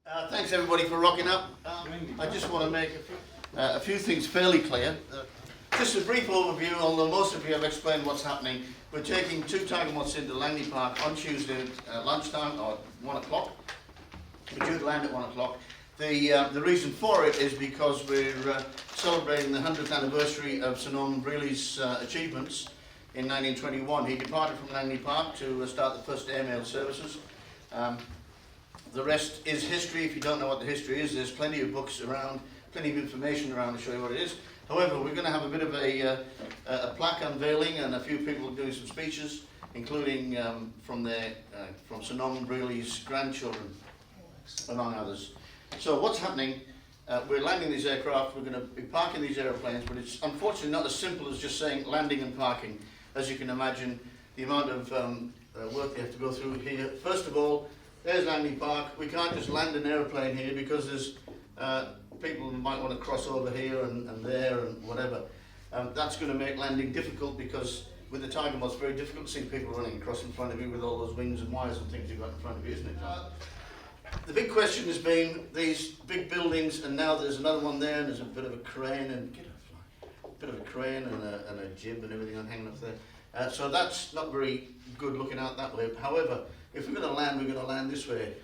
Thanks everybody for rocking up. I just want to make a few things fairly clear. Just a brief overview, although most of you have explained what's happening. We're taking 2 tiger moths into Langley Park on Tuesday at lunchtime, or 1 o'clock. We're due to land at 1 o'clock. The reason for it is because we're celebrating the 100th anniversary of Sir Norman Brearley's achievements in 1921. He departed from Langley Park to start the first airmail services. The rest is history. If you don't know what the history is, there's plenty of books around, plenty of information around to show you what it is. However, we're going to have a bit of a plaque unveiling and a few people doing some speeches, including from Sir Norman Brearley's grandchildren, among others. So what's happening, we're landing these aircraft, we're going to be parking these aeroplanes, but it's unfortunately not as simple as just saying landing and parking. As you can imagine, the amount of work they have to go through here. First of all, there's Langley Park. We can't just land an aeroplane here because there's people who might want to cross over here and there and whatever. That's going to make landing difficult because with the tiger moth, it's very difficult to see people running across in front of you with all those wings and wires and things you've got in front of you, isn't it? The big question has been these big buildings, and now there's another one there, and there's a bit of a crane and a jib and everything hanging up there. So that's not very good looking out that way. However, if we're going to land, we're going to land this way.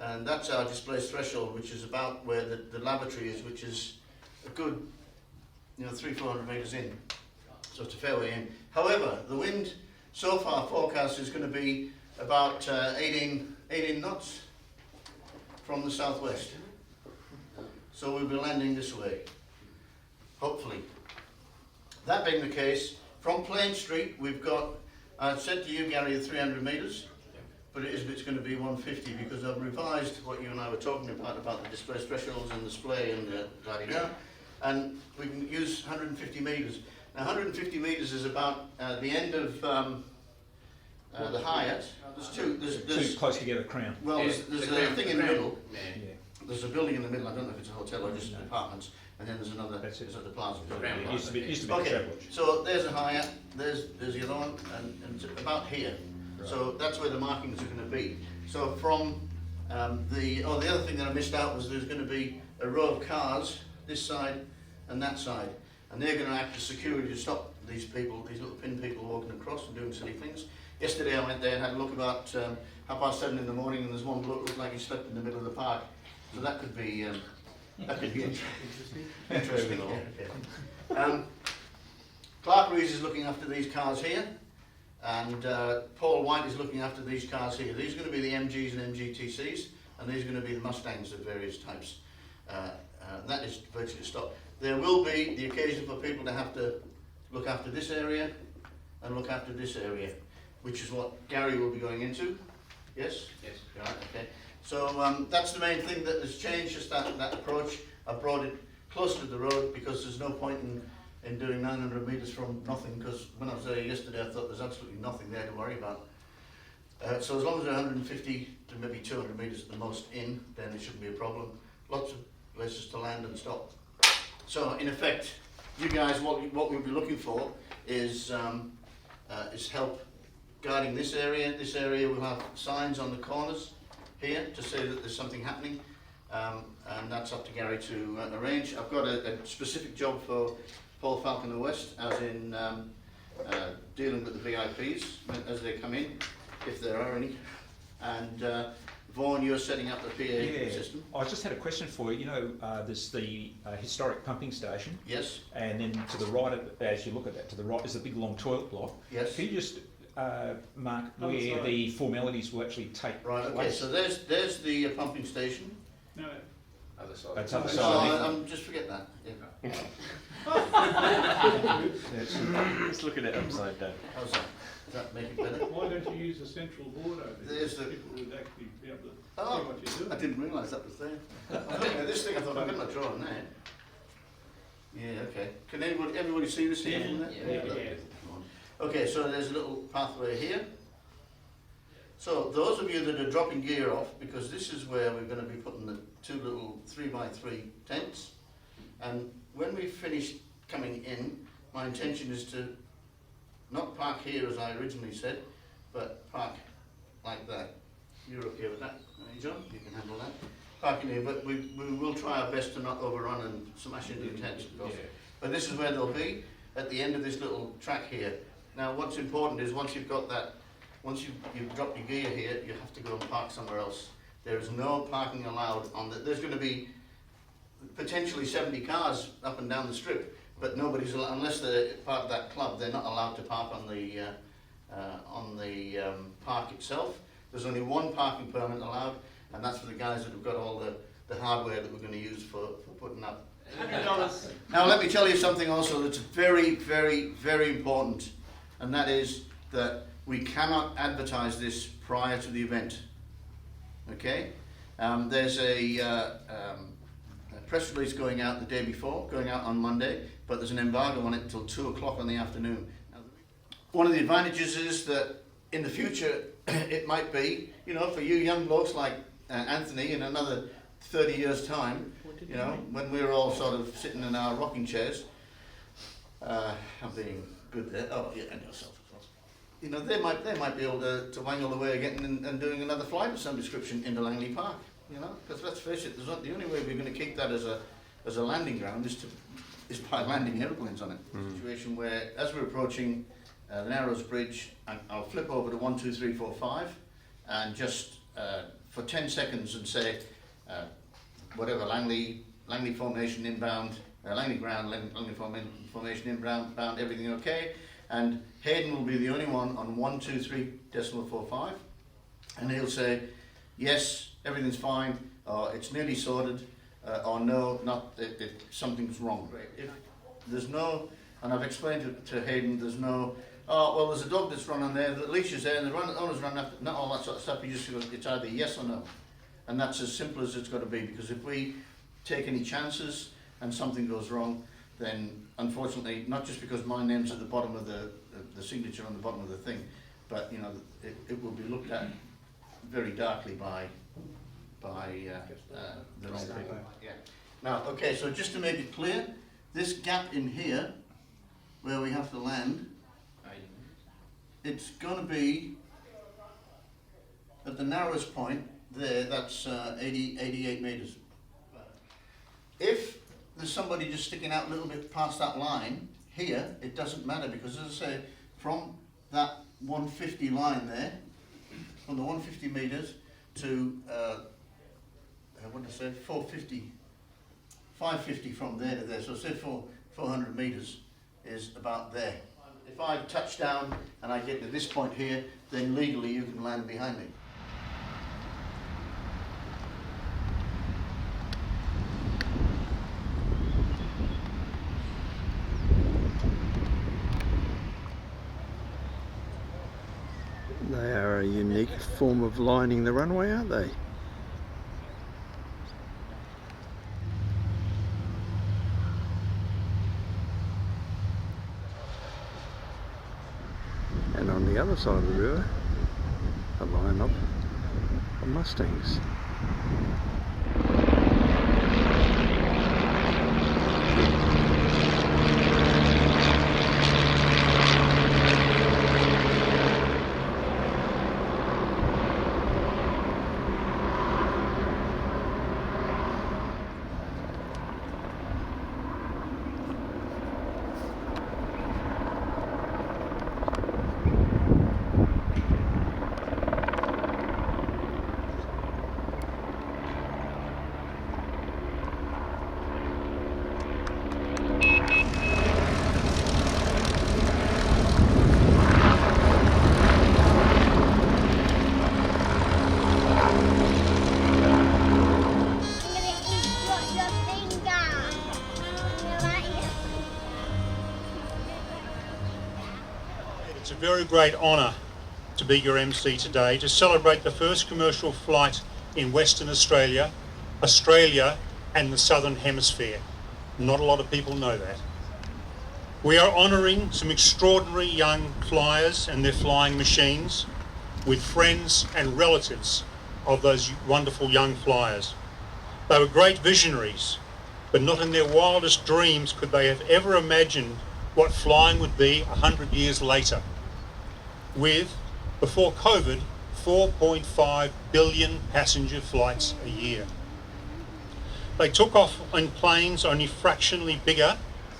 And that's our displaced threshold, which is about where the lavatory is, which is a good, 300-400 metres in. So it's a fair way in. However, the wind so far forecast is going to be about 18 knots from the southwest. So we'll be landing this way, hopefully. That being the case, from Plain Street, we've got, I said to you, Gary, 300 metres, but it's going to be 150 because I've revised what you and I were talking about the displaced thresholds and display and da-di-da, and we can use 150 metres. Now 150 metres is about the end of the Hyatt. There's two close together crown. Well, there's a thing in the middle. Yeah. There's a building in the middle. I don't know if it's a hotel or just apartments. And then there's another. That's it. There's the plaza. It used to be the Okay. travel lodge. So there's a Hyatt. There's the other one, and it's about here. Right. So that's where the markings are going to be. So from the other thing that I missed out was there's going to be a row of cars this side and that side, and they're going to act as security to stop these people, these little pin people walking across and doing silly things. Yesterday I went there and had a look about 7:30 in the morning, and there's one bloke looked like he slept in the middle of the park. So that could be interesting. Yeah. Clark Rees is looking after these cars here, and Paul White is looking after these cars here. These are going to be the MGs and MGTCs, and these are going to be the Mustangs of various types. That is virtually stopped. There will be the occasion for people to have to look after this area and look after this area, which is what Gary will be going into. Yes? Yes. Right, okay. So that's the main thing that has changed, just that approach. I brought it closer to the road because there's no point in doing 900 metres from nothing, because when I was there yesterday I thought there's absolutely nothing there to worry about. So as long as they're 150 to maybe 200 metres at the most in, then it shouldn't be a problem. Lots of places to land and stop. So in effect, you guys, what we'll be looking for is help guarding this area. This area will have signs on the corners here to say that there's something happening, and that's up to Gary to arrange. I've got a specific job for Paul Falconer West, as in dealing with the VIPs as they come in, if there are any. And Vaughan, you're setting up the PA system. I just had a question for you. There's the historic pumping station. Yes. And then to the right, as you look at that, to the right is a big long toilet block. Yes. Can you just mark where the formalities will actually take place? Okay, so there's the pumping station. No. Other side. That's other No, side. just forget that. Yeah. Let's look at it upside down. How's that? Does that make it better? Why don't you use a central board over there? There's the- People would actually be able to see Oh, what you're doing. I didn't realise that was there. I'm looking at this thing, I thought I'm going to draw on that. Yeah, okay. Can everybody see this here? From there? Yeah. Okay, so there's a little pathway here. So those of you that are dropping gear off, because this is where we're going to be putting the 2 little 3x3 tents, and when we finish coming in, my intention is to not park here as I originally said, but park like that. you're okay with that, John? You can handle that. Parking here, but we will try our best to not overrun and smash into the tents, of course. Yeah. But this is where they'll be, at the end of this little track here. Now, what's important is once you've got that, once you've dropped your gear here, you have to go and park somewhere else. There is no parking allowed on the, there's going to be potentially 70 cars up and down the strip, but nobody's allowed, unless they're part of that club, they're not allowed to park on the park itself. There's only one parking permit allowed, and that's for the guys that have got all the hardware that we're going to use for putting up. $100. Now let me tell you something also that's very, very, very important, and that is that we cannot advertise this prior to the event. Okay? There's a press release going out the day before, going out on Monday, but there's an embargo on it until 2 o'clock in the afternoon. Now, one of the advantages is that in the future it might be, you know, for you young blokes like Anthony in another 30 years time, you know, when we're all sort of sitting in our rocking chairs, I'm being good there, oh yeah, and yourself as well. You know, they might be able to wangle away again and doing another flight of some description into Langley Park, you know, because let's face it, the only way we're going to keep that as a landing ground is by landing aeroplanes on it. Situation where, as we're approaching the Narrows Bridge, and I'll flip over to 1, 2, 3, 4, 5, and just for 10 seconds and say, whatever, Langley formation inbound, Langley ground, Langley formation inbound, everything okay, and Hayden will be the only one on 123.45, and he'll say, yes, everything's fine, or it's nearly sorted, or no, not if something's wrong. If there's no, and I've explained to Hayden, there's no, oh, well, there's a dog that's running there, the leash is there, and the owner's running after, not all that sort of stuff, you just go, it's either yes or no. And that's as simple as it's got to be, because if we take any chances and something goes wrong, then unfortunately, not just because my name's at the bottom of the signature on the bottom of the thing, but you know, it will be looked at very darkly by the wrong people. Yeah. Now, okay, so just to make it clear, this gap in here, where we have to land, it's going to be at the narrowest point there, that's 88 metres. If there's somebody just sticking out a little bit past that line, here, it doesn't matter, because as I say, from that 150 line there, from the 150 metres to, what did I say, 450, 550 from there to there, so say 400 metres is about there. If I touch down and I get to this point here, then legally you can land behind me. They are a unique form of lining the runway, aren't they? And on the other side of the river, a line-up of Mustangs. It's a very great honour to be your MC today to celebrate the first commercial flight in Western Australia, Australia and the Southern Hemisphere. Not a lot of people know that. We are honouring some extraordinary young flyers and their flying machines with friends and relatives of those wonderful young flyers. They were great visionaries, but not in their wildest dreams could they have ever imagined what flying would be 100 years later. With, before COVID, 4.5 billion passenger flights a year. They took off in planes only fractionally bigger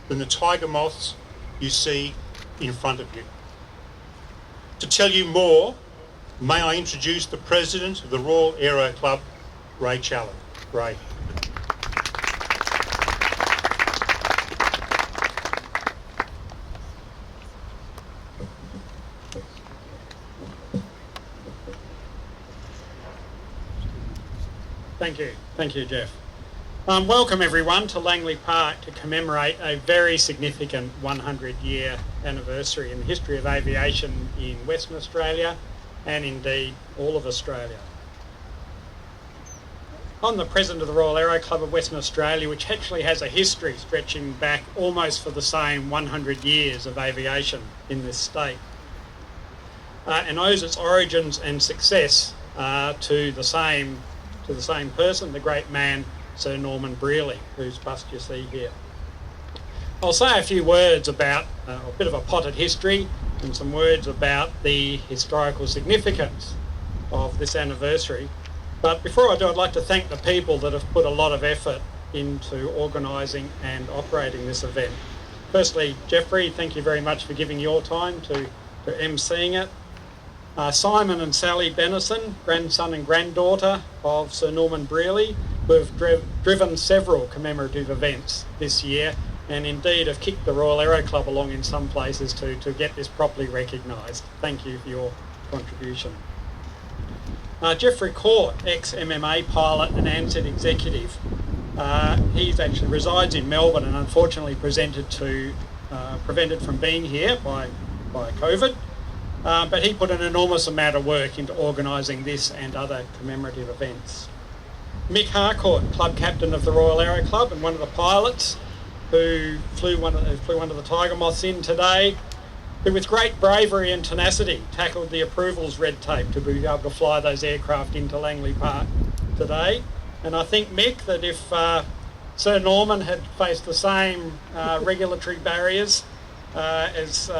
than the tiger moths you see in front of you. To tell you more, may I introduce the President of the Royal Aero Club, Ray Challen. Ray. Thank you, Jeff. Welcome everyone to Langley Park to commemorate a very significant 100-year anniversary in the history of aviation in Western Australia and indeed all of Australia. I'm the President of the Royal Aero Club of Western Australia, which actually has a history stretching back almost for the same 100 years of aviation in this state, and owes its origins and success to the same person, the great man Sir Norman Brearley, whose bust you see here. I'll say a few words about a bit of a potted history and some words about the historical significance of this anniversary. But before I do, I'd like to thank the people that have put a lot of effort into organising and operating this event. Firstly, Jeffrey, thank you very much for giving your time to emceeing it. Simon and Sally Bennison, grandson and granddaughter of Sir Norman Brearley, who have driven several commemorative events this year and indeed have kicked the Royal Aero Club along in some places to get this properly recognised. Thank you for your contribution. Jeffrey Court, ex-MMA pilot and ANZET executive. He actually resides in Melbourne and unfortunately prevented from being here by COVID. But he put an enormous amount of work into organising this and other commemorative events. Mick Harcourt, club captain of the Royal Aero Club and one of the pilots who flew one of the Tiger Moths in today, who with great bravery and tenacity tackled the approvals red tape to be able to fly those aircraft into Langley Park today. And I think, Mick, that if Sir Norman had faced the same regulatory barriers as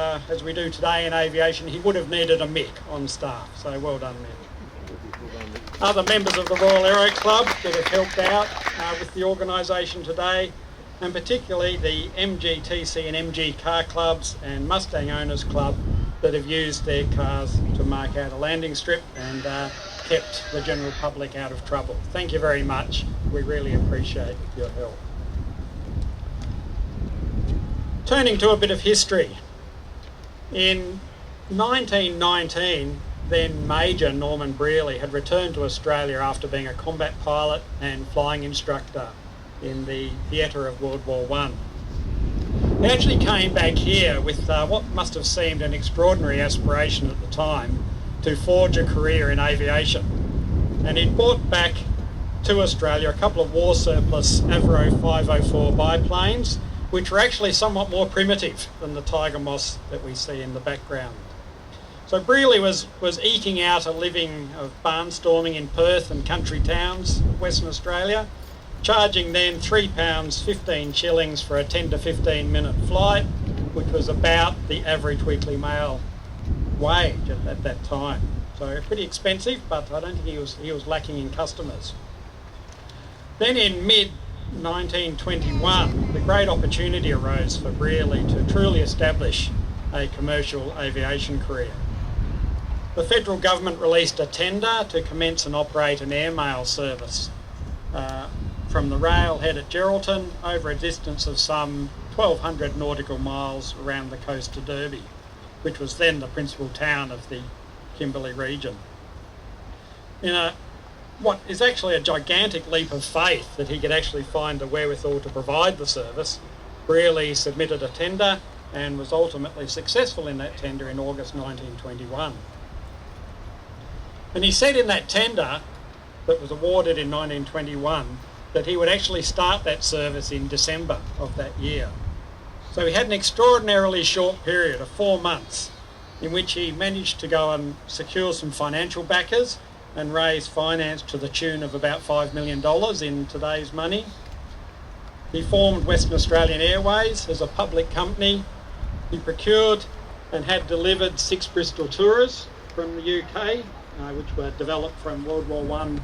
we do today in aviation, he would have needed a Mick on staff. So well done, Mick. Other members of the Royal Aero Club that have helped out with the organisation today, and particularly the MGTC and MG car clubs and Mustang Owners Club that have used their cars to mark out a landing strip and kept the general public out of trouble. Thank you very much. We really appreciate your help. Turning to a bit of history. In 1919, then Major Norman Brearley had returned to Australia after being a combat pilot and flying instructor in the theatre of World War I. He actually came back here with what must have seemed an extraordinary aspiration at the time to forge a career in aviation. And he'd brought back to Australia a couple of war surplus Avro 504 biplanes, which were actually somewhat more primitive than the Tiger Moths that we see in the background. So Brearley was eking out a living of barnstorming in Perth and country towns of Western Australia, charging then £3 15 shillings for a 10 to 15 minute flight, which was about the average weekly mail wage at that time. So pretty expensive, but I don't think he was lacking in customers. Then in mid-1921, the great opportunity arose for Brearley to truly establish a commercial aviation career. The federal government released a tender to commence and operate an airmail service from the railhead at Geraldton over a distance of some 1,200 nautical miles around the coast to Derby, which was then the principal town of the Kimberley region. In what is actually a gigantic leap of faith that he could actually find the wherewithal to provide the service, Brearley submitted a tender and was ultimately successful in that tender in August 1921. And he said in that tender that was awarded in 1921 that he would actually start that service in December of that year. So he had an extraordinarily short period of 4 months in which he managed to go and secure some financial backers and raise finance to the tune of about $5 million in today's money. He formed Western Australian Airways as a public company. He procured and had delivered 6 Bristol Tourers from the UK which were developed from World War I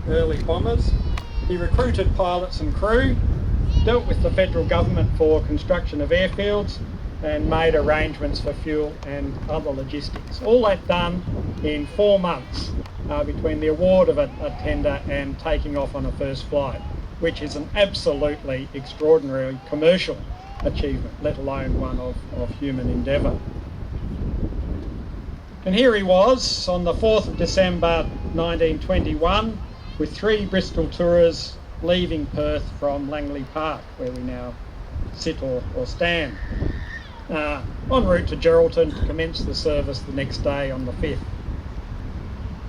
early bombers. He recruited pilots and crew, dealt with the federal government for construction of airfields, and made arrangements for fuel and other logistics. All that done in 4 months between the award of a tender and taking off on a first flight, which is an absolutely extraordinary commercial achievement, let alone one of human endeavour. And here he was on the 4th of December 1921 with 3 Bristol Tourers leaving Perth from Langley Park, where we now sit or stand, en route to Geraldton to commence the service the next day on the 5th.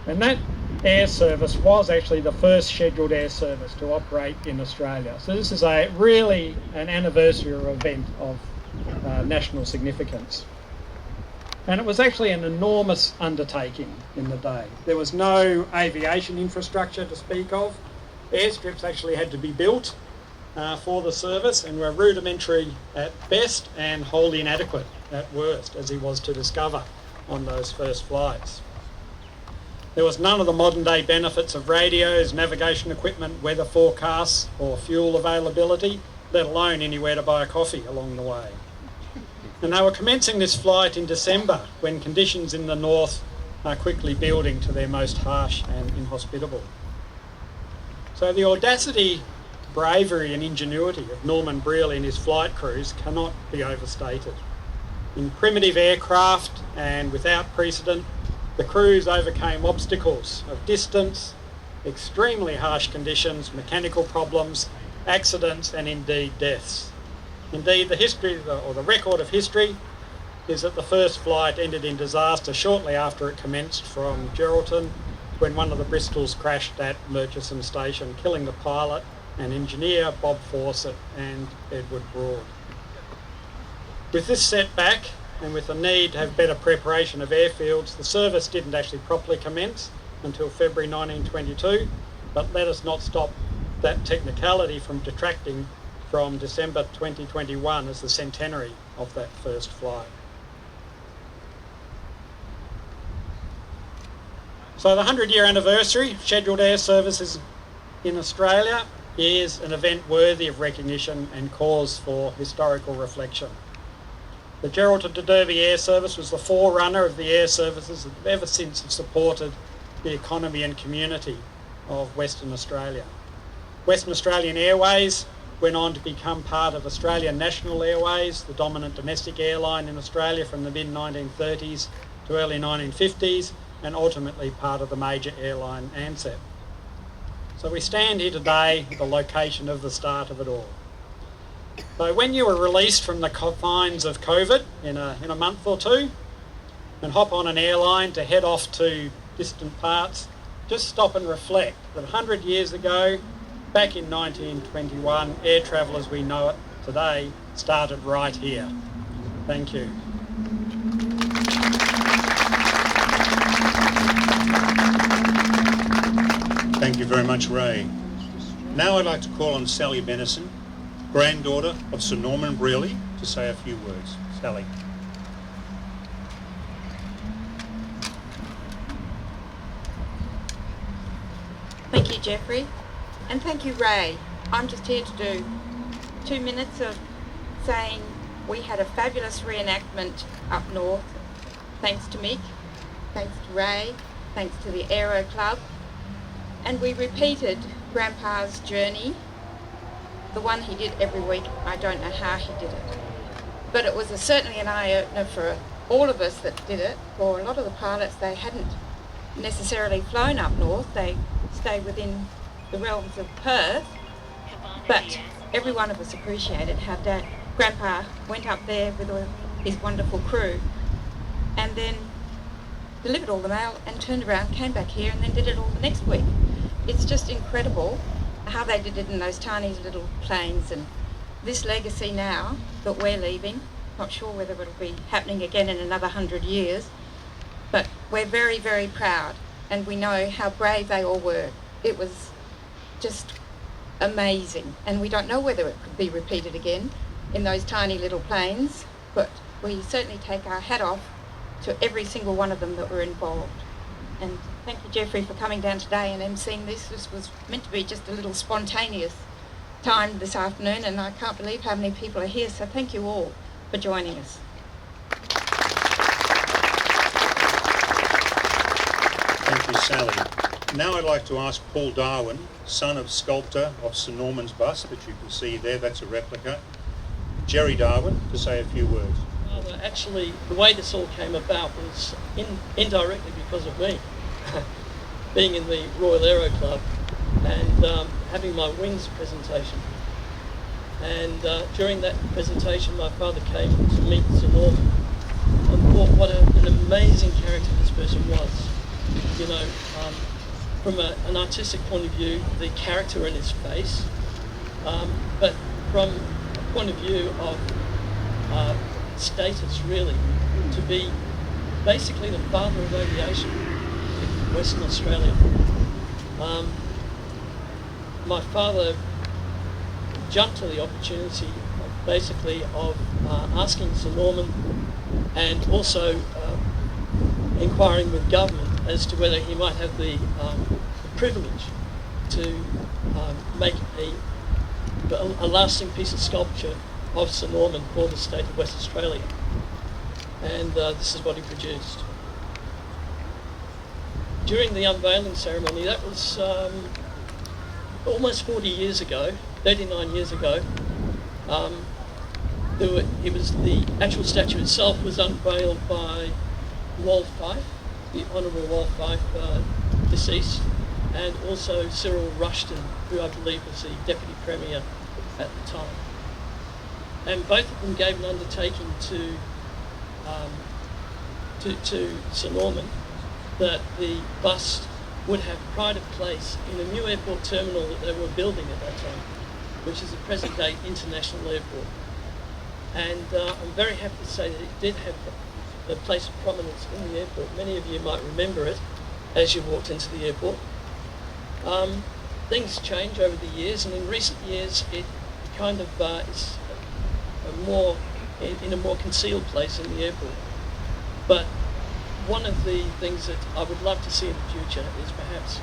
And that air service was actually the first scheduled air service to operate in Australia. So this is really an anniversary event of national significance. And it was actually an enormous undertaking in the day. There was no aviation infrastructure to speak of. Airstrips actually had to be built for the service and were rudimentary at best and wholly inadequate at worst, as he was to discover on those first flights. There was none of the modern day benefits of radios, navigation equipment, weather forecasts or fuel availability, let alone anywhere to buy a coffee along the way. And they were commencing this flight in December when conditions in the north are quickly building to their most harsh and inhospitable. So the audacity, bravery and ingenuity of Norman Brearley and his flight crews cannot be overstated. In primitive aircraft and without precedent, the crews overcame obstacles of distance, extremely harsh conditions, mechanical problems, accidents and indeed deaths. Indeed, the history, or the record of history, is that the first flight ended in disaster shortly after it commenced from Geraldton, when one of the Bristols crashed at Murchison Station, killing the pilot and engineer Bob Fawcett and Edward Broad. With this setback, and with the need to have better preparation of airfields, the service didn't actually properly commence until February 1922, but let us not stop that technicality from detracting from December 2021 as the centenary of that first flight. So the 100-year anniversary of scheduled air services in Australia is an event worthy of recognition and cause for historical reflection. The Geraldton to Derby Air Service was the forerunner of the air services that ever since have supported the economy and community of Western Australia. Western Australian Airways went on to become part of Australian National Airways, the dominant domestic airline in Australia from the mid-1930s to early 1950s, and ultimately part of the major airline ANZAC. So we stand here today at the location of the start of it all. So when you were released from the confines of COVID in a month or two and hop on an airline to head off to distant parts, just stop and reflect that 100 years ago, back in 1921, air travel as we know it today started right here. Thank you. Thank you very much, Ray. Now I'd like to call on Sally Benison, granddaughter of Sir Norman Brearley, to say a few words. Sally. Thank you, Jeffrey. And thank you, Ray. I'm just here to do 2 minutes of saying we had a fabulous reenactment up north, thanks to Mick, thanks to Ray, thanks to the Aero Club, and we repeated Grandpa's journey, the one he did every week. I don't know how he did it, but it was certainly an eye-opener for all of us that did it. For a lot of the pilots, they hadn't necessarily flown up north, they stayed within the realms of Perth, but every one of us appreciated how Grandpa went up there with his wonderful crew and then delivered all the mail and turned around, came back here and then did it all the next week. It's just incredible how they did it in those tiny little planes, and this legacy now that we're leaving, not sure whether it'll be happening again in another 100 years, but we're very, very proud and we know how brave they all were. It was just amazing, and we don't know whether it could be repeated again in those tiny little planes, but we certainly take our hat off to every single one of them that were involved. And thank you, Jeffrey, for coming down today and emceeing this. This was meant to be just a little spontaneous time this afternoon, and I can't believe how many people are here, so thank you all for joining us. Thank you, Sally. Now I'd like to ask Paul Darwin, son of sculptor of Sir Norman's bust that you can see there, that's a replica, Jerry Darwin, to say a few words. Well, actually, the way this all came about was indirectly because of me. Being in the Royal Aero Club and having my wings presentation. And during that presentation, my father came to meet Sir Norman and thought what an amazing character this person was. You know, from an artistic point of view, the character in his face, but from a point of view of status, really, to be basically the father of aviation in Western Australia. My father jumped to the opportunity basically of asking Sir Norman and also inquiring with government as to whether he might have the privilege to make a lasting piece of sculpture of Sir Norman for the state of West Australia. And this is what he produced. During the unveiling ceremony, that was almost 40 years ago, 39 years ago, the actual statue itself was unveiled by Wal Fife, the Honourable Wal Fife, deceased, and also Cyril Rushton, who I believe was the Deputy Premier at the time. And both of them gave an undertaking to Sir Norman that the bust would have pride of place in a new airport terminal that they were building at that time, which is the present-day International Airport. And I'm very happy to say that it did have a place of prominence in the airport. Many of you might remember it as you walked into the airport. Things change over the years, and in recent years it kind of is in a more concealed place in the airport. But one of the things that I would love to see in the future is perhaps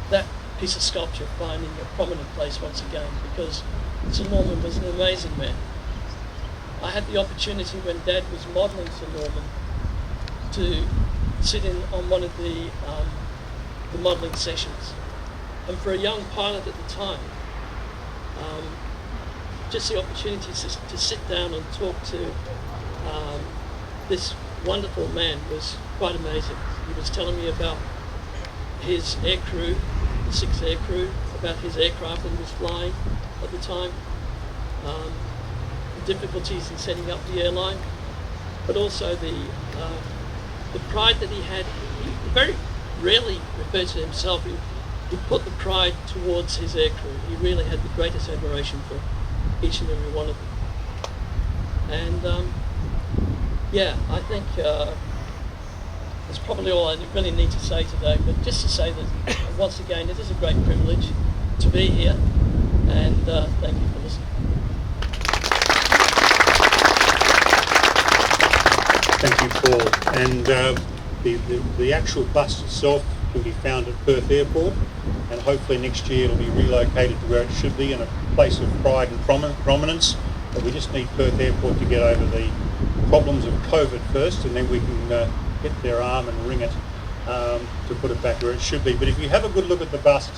that piece of sculpture finding a prominent place once again, because Sir Norman was an amazing man. I had the opportunity when Dad was modelling Sir Norman to sit in on one of the modelling sessions. And for a young pilot at the time, just the opportunity to sit down and talk to this wonderful man was quite amazing. He was telling me about his air crew, the 6 air crew, about his aircraft that he was flying at the time, the difficulties in setting up the airline, but also the pride that he had. He very rarely referred to himself. He put the pride towards his air crew. He really had the greatest admiration for each and every one of them. And yeah, I think that's probably all I really need to say today, but just to say that once again it is a great privilege to be here, and thank you for listening. Thank you, Paul. And the actual bust itself can be found at Perth Airport, and hopefully next year it'll be relocated to where it should be, in a place of pride and prominence. But we just need Perth Airport to get over the problems of COVID first, and then we can get their arm and wring it to put it back where it should be. But if you have a good look at the bust,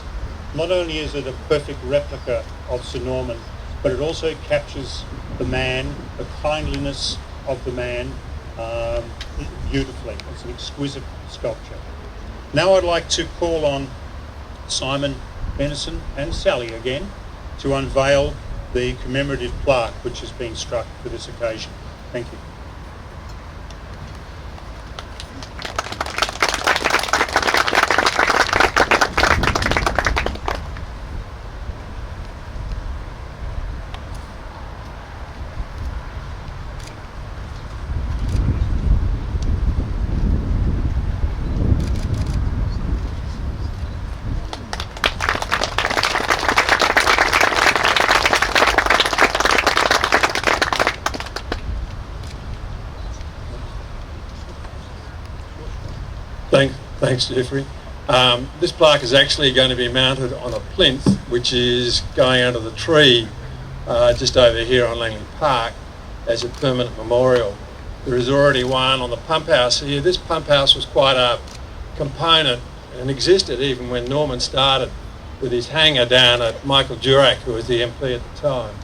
not only is it a perfect replica of Sir Norman, but it also captures the man, the kindliness of the man, beautifully. It's an exquisite sculpture. Now I'd like to call on Simon, Benison and Sally again to unveil the commemorative plaque which has been struck for this occasion. Thank you. Thanks, Jeffrey. This plaque is actually going to be mounted on a plinth, which is going under the tree just over here on Langley Park as a permanent memorial. There is already one on the pump house here. This pump house was quite a component and existed even when Norman started with his hangar down at Michael Durack, who was the MP at the time,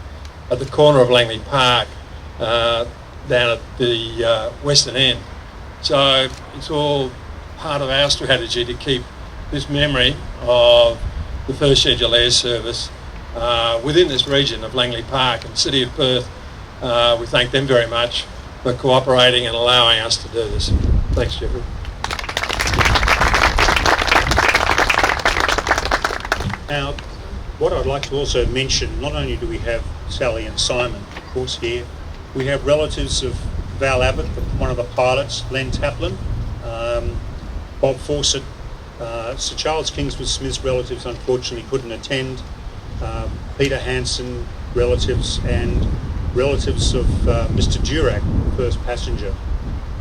at the corner of Langley Park, down at the western end. So it's all part of our strategy to keep this memory of the first scheduled air service within this region of Langley Park and the City of Perth. We thank them very much for cooperating and allowing us to do this. Thanks, Jeffrey. Now, what I'd like to also mention, not only do we have Sally and Simon, of course, here, we have relatives of Val Abbott, one of the pilots, Len Taplin, Bob Fawcett, Sir Charles Kingsford Smith's relatives unfortunately couldn't attend, Peter Hanson relatives, and relatives of Mr. Durack, first passenger.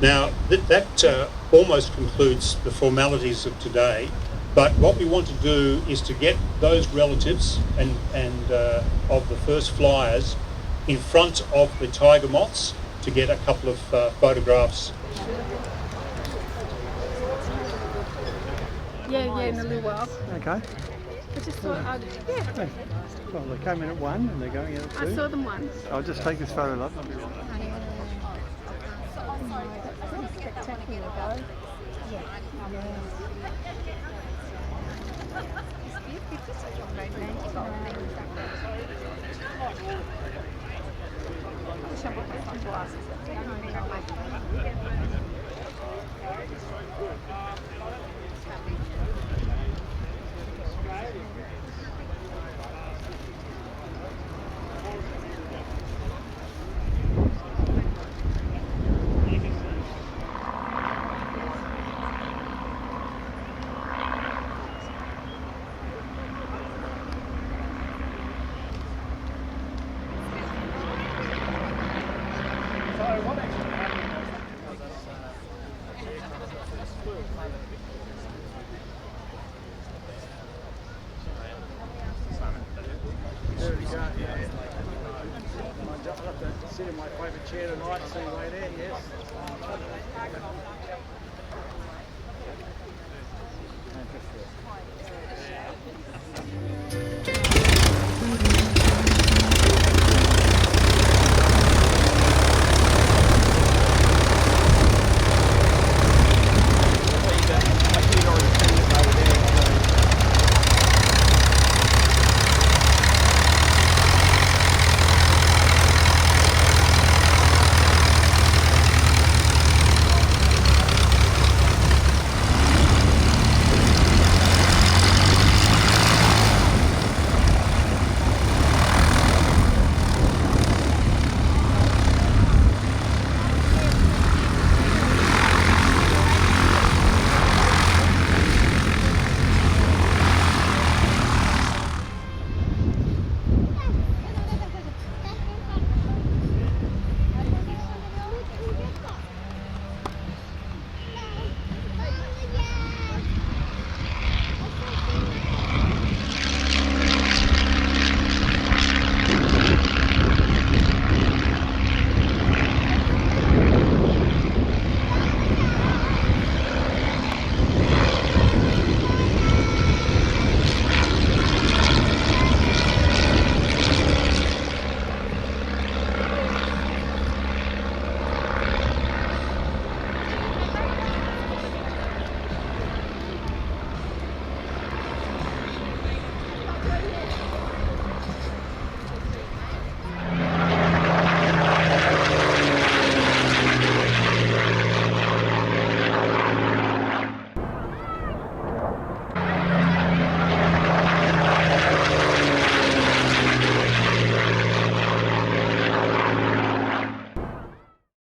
Now, that almost concludes the formalities of today. But what we want to do is to get those relatives and of the first flyers in front of the tiger moths to get a couple of photographs. Yeah, in a little while. Okay. I just thought I'd... Yeah. Well, they came in at 1 and they're going out at 2. I saw them once. I'll just take this photo, love. Spectacular, though. Yeah. I'll have to sit in my favourite chair tonight, see you later, yes.